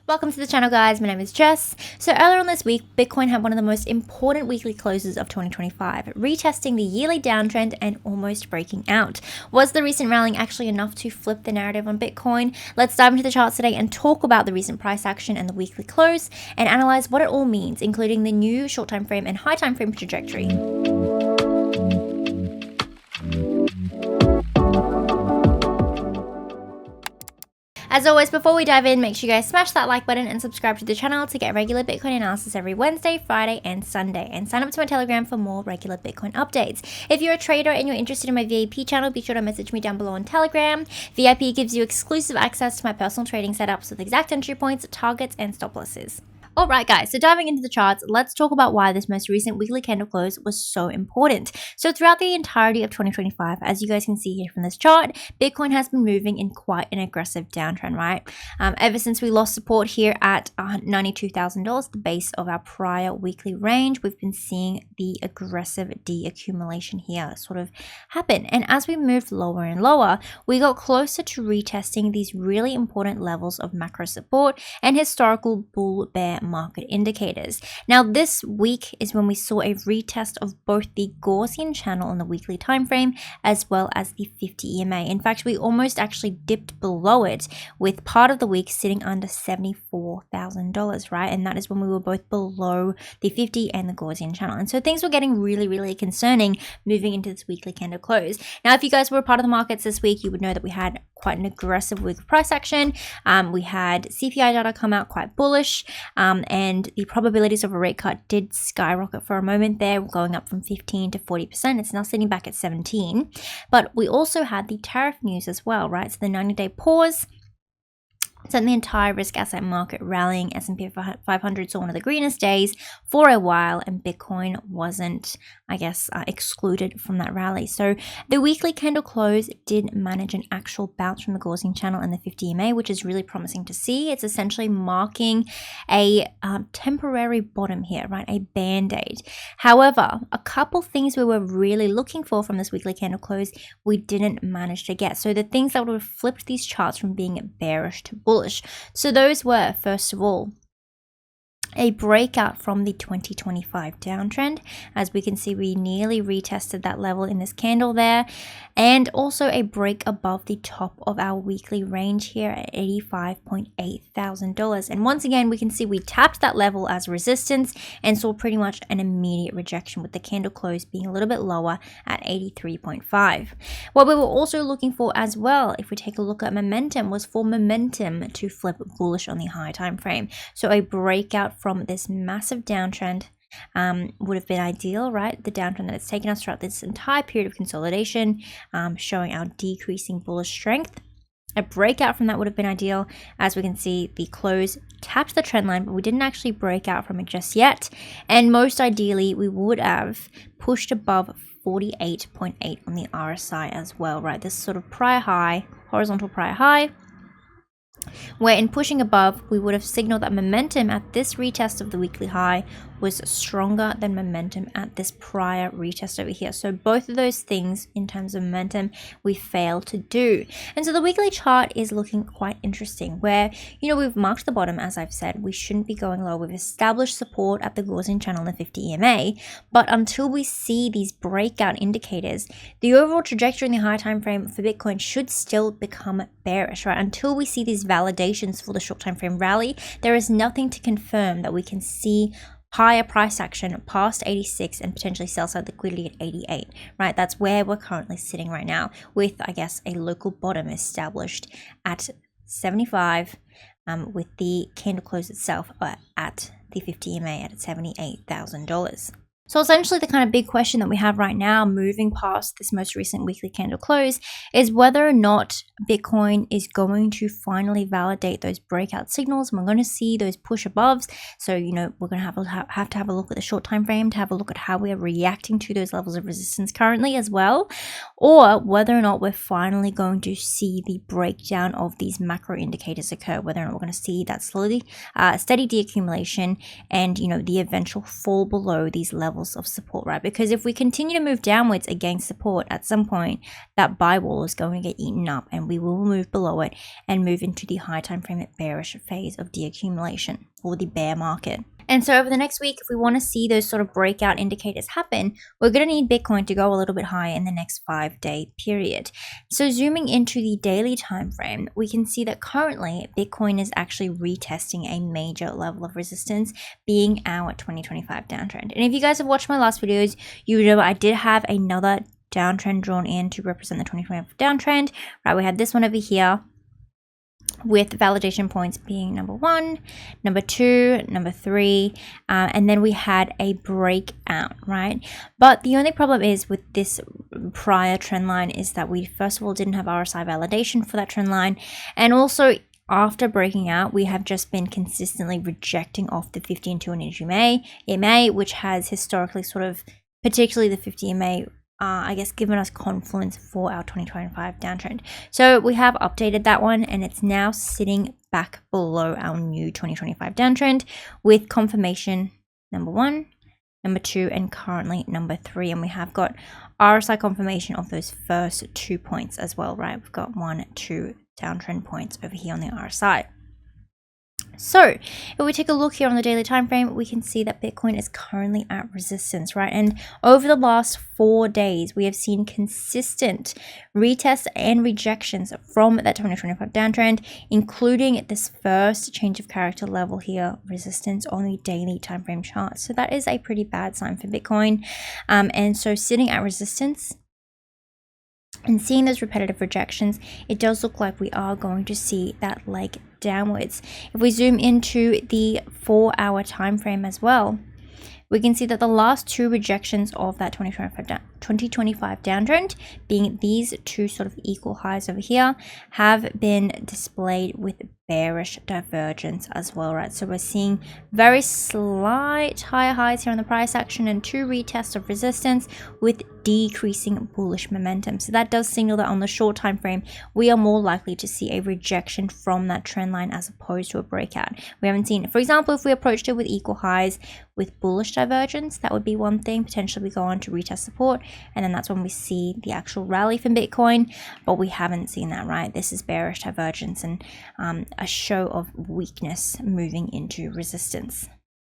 Welcome to the channel, guys. My name is Jess. So earlier on this week, Bitcoin had one of the most important weekly closes of 2025, retesting the yearly downtrend and almost breaking out. Was the recent rallying actually enough to flip the narrative on Bitcoin? Let's dive into the charts today and talk about the recent price action and the weekly close and analyze what it all means, including the new short time frame and high time frame trajectory. As always, before we dive in, make sure you guys smash that like button and subscribe to the channel to get regular Bitcoin analysis every Wednesday, Friday, and Sunday. And sign up to my Telegram for more regular Bitcoin updates. If you're a trader and you're interested in my VIP channel, be sure to message me down below on Telegram. VIP gives you exclusive access to my personal trading setups with exact entry points, targets, and stop losses. Alright guys, so diving into the charts, let's talk about why this most recent weekly candle close was so important. So throughout the entirety of 2025, as you guys can see here from this chart, Bitcoin has been moving in quite an aggressive downtrend, right? Ever since we lost support here at $92,000, the base of our prior weekly range, we've been seeing the aggressive deaccumulation here sort of happen. And as we moved lower and lower, we got closer to retesting these really important levels of macro support and historical bull-bear market indicators. Now this week is when we saw a retest of both the Gaussian channel on the weekly time frame as well as the 50 EMA. In fact, we almost actually dipped below it, with part of the week sitting under $74,000, right? And that is when we were both below the 50 and the Gaussian channel. And so things were getting really concerning moving into this weekly candle close. Now, if you guys were a part of the markets this week, you would know that we had quite an aggressive week of price action. We had CPI data come out quite bullish, and the probabilities of a rate cut did skyrocket for a moment there, going up from 15 to 40%. It's now sitting back at 17. But we also had the tariff news as well, right? So the 90-day pause sent the entire risk asset market rallying. S&P 500 saw one of the greenest days for a while, and Bitcoin wasn't, I guess, excluded from that rally. So the weekly candle close did manage an actual bounce from the Gaussian channel and the 50 EMA, which is really promising to see. It's essentially marking a temporary bottom here, right? A band-aid. However, a couple things we were really looking for from this weekly candle close, we didn't manage to get. So the things that would have flipped these charts from being bearish to bullish. So those were, first of all, a breakout from the 2025 downtrend. As we can see, we nearly retested that level in this candle there, and also a break above the top of our weekly range here at $85.8 thousand. And once again, we can see we tapped that level as resistance and saw pretty much an immediate rejection, with the candle close being a little bit lower at 83.5. What we were also looking for as well, if we take a look at momentum, was for momentum to flip bullish on the high time frame. So a breakout from this massive downtrend would have been ideal, right? The downtrend that it's taken us throughout this entire period of consolidation, showing our decreasing bullish strength. A breakout from that would have been ideal. As we can see, the close tapped the trend line, but we didn't actually break out from it just yet. And most ideally, we would have pushed above 48.8 on the RSI as well, right? This sort of prior high, horizontal prior high, where in pushing above, we would have signaled that momentum at this retest of the weekly high was stronger than momentum at this prior retest over here. So both of those things in terms of momentum, we failed to do. And so the weekly chart is looking quite interesting, where, you know, we've marked the bottom. As I've said, we shouldn't be going low. We've established support at the Gaussian channel and the 50 EMA, but until we see these breakout indicators, the overall trajectory in the high time frame for Bitcoin should still become bearish, right? Until we see these validations for the short time frame rally, there is nothing to confirm that we can see higher price action past 86 and potentially sell side liquidity at 88, right? That's where we're currently sitting right now, with, I guess, a local bottom established at 75, with the candle close itself at the 50 EMA at $78,000. So essentially the kind of big question that we have right now, moving past this most recent weekly candle close, is whether or not Bitcoin is going to finally validate those breakout signals. And we're going to see those push aboves. So, you know, we're going to have to have a look at the short time frame to have a look at how we are reacting to those levels of resistance currently as well, or whether or not we're finally going to see the breakdown of these macro indicators occur, whether or not we're going to see that steady deaccumulation and, you know, the eventual fall below these levels levels of support, right? Because if we continue to move downwards against support, at some point that buy wall is going to get eaten up and we will move below it and move into the high time frame bearish phase of deaccumulation or the bear market. And so over the next week, if we want to see those sort of breakout indicators happen, we're going to need Bitcoin to go a little bit higher in the next 5-day period. So zooming into the daily time frame, we can see that currently Bitcoin is actually retesting a major level of resistance, being our 2025 downtrend. And if you guys have watched my last videos, you know I did have another downtrend drawn in to represent the 2025 downtrend, right? We had this one over here, with validation points being number 1, number 2, number 3, and then we had a breakout, right? But the only problem is with this prior trend line is that we first of all didn't have RSI validation for that trend line, and also after breaking out, we have just been consistently rejecting off the 50 and 200 EMA, which has historically sort of, particularly the 50 EMA, I guess given us confluence for our 2025 downtrend. So we have updated that one and it's now sitting back below our new 2025 downtrend with confirmation number 1, number 2, and currently number 3. And we have got RSI confirmation of those first 2 points as well, right? We've got 1, 2 downtrend points over here on the RSI. So if we take a look here on the daily time frame, we can see that Bitcoin is currently at resistance, right? And over the last 4 days, we have seen consistent retests and rejections from that 2025 downtrend, including this first change of character level here, resistance on the daily time frame chart. So that is a pretty bad sign for Bitcoin. And so sitting at resistance and seeing those repetitive rejections, it does look like we are going to see that leg downwards. If we zoom into the 4-hour time frame as well, we can see that the last 2 rejections of that 2025 downtrend, being these 2 sort of equal highs over here, have been displayed with bearish divergence as well, right? So we're seeing very slight higher highs here on the price action and 2 retests of resistance with decreasing bullish momentum. So that does signal that on the short time frame, we are more likely to see a rejection from that trend line as opposed to a breakout. We haven't seen it. For example, if we approached it with equal highs with bullish divergence, that would be one thing. Potentially we go on to retest support, and then that's when we see the actual rally from Bitcoin, but we haven't seen that, right? This is bearish divergence and a show of weakness moving into resistance.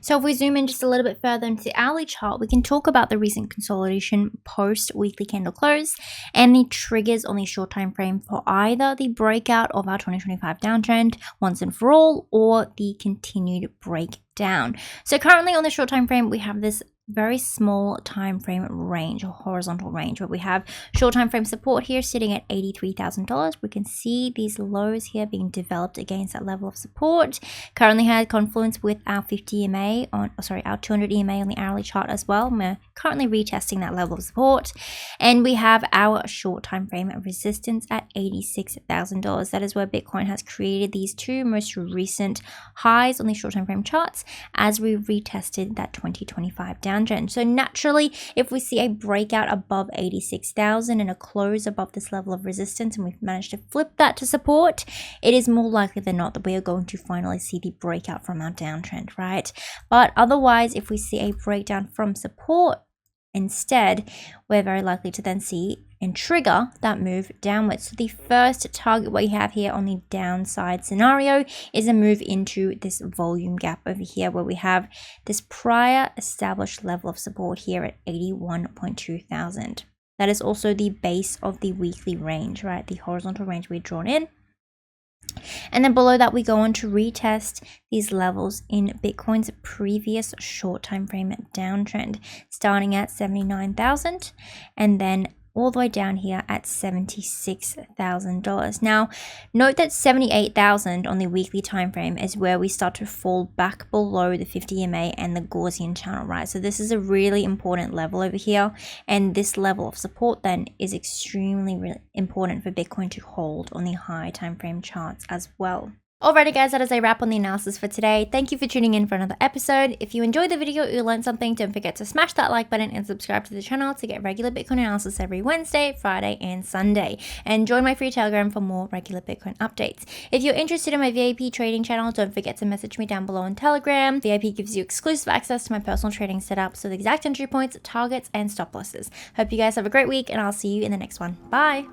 So if we zoom in just a little bit further into the hourly chart, we can talk about the recent consolidation post weekly candle close and the triggers on the short time frame for either the breakout of our 2025 downtrend once and for all, or the continued breakdown. So currently on the short time frame, we have this very small time frame range or horizontal range where we have short time frame support here sitting at $83,000. We can see these lows here being developed against that level of support. Currently had confluence with our 50 EMA on, our 200 EMA on the hourly chart as well. We're currently retesting that level of support, and we have our short time frame resistance at $86,000. That is where Bitcoin has created these 2 most recent highs on the short time frame charts as we retested that 2025 downtrend. So naturally, if we see a breakout above 86,000 and a close above this level of resistance, and we've managed to flip that to support, it is more likely than not that we are going to finally see the breakout from our downtrend, right? But otherwise, if we see a breakdown from support instead, we're very likely to then see and trigger that move downwards. So the first target we have here on the downside scenario is a move into this volume gap over here, where we have this prior established level of support here at 81.2 thousand. That is also the base of the weekly range, right? The horizontal range we've drawn in. And then below that, we go on to retest these levels in Bitcoin's previous short time frame downtrend, starting at 79,000 and then all the way down here at $76,000. Now, note that 78,000 on the weekly time frame is where we start to fall back below the 50 EMA and the Gaussian channel, right? So this is a really important level over here, and this level of support then is extremely important for Bitcoin to hold on the high time frame charts as well. Alrighty guys, that is a wrap on the analysis for today. Thank you for tuning in for another episode. If you enjoyed the video or you learned something, don't forget to smash that like button and subscribe to the channel to get regular Bitcoin analysis every Wednesday, Friday, and Sunday. And join my free Telegram for more regular Bitcoin updates. If you're interested in my VIP trading channel, don't forget to message me down below on Telegram. VIP gives you exclusive access to my personal trading setup, so the exact entry points, targets, and stop losses. Hope you guys have a great week, and I'll see you in the next one. Bye!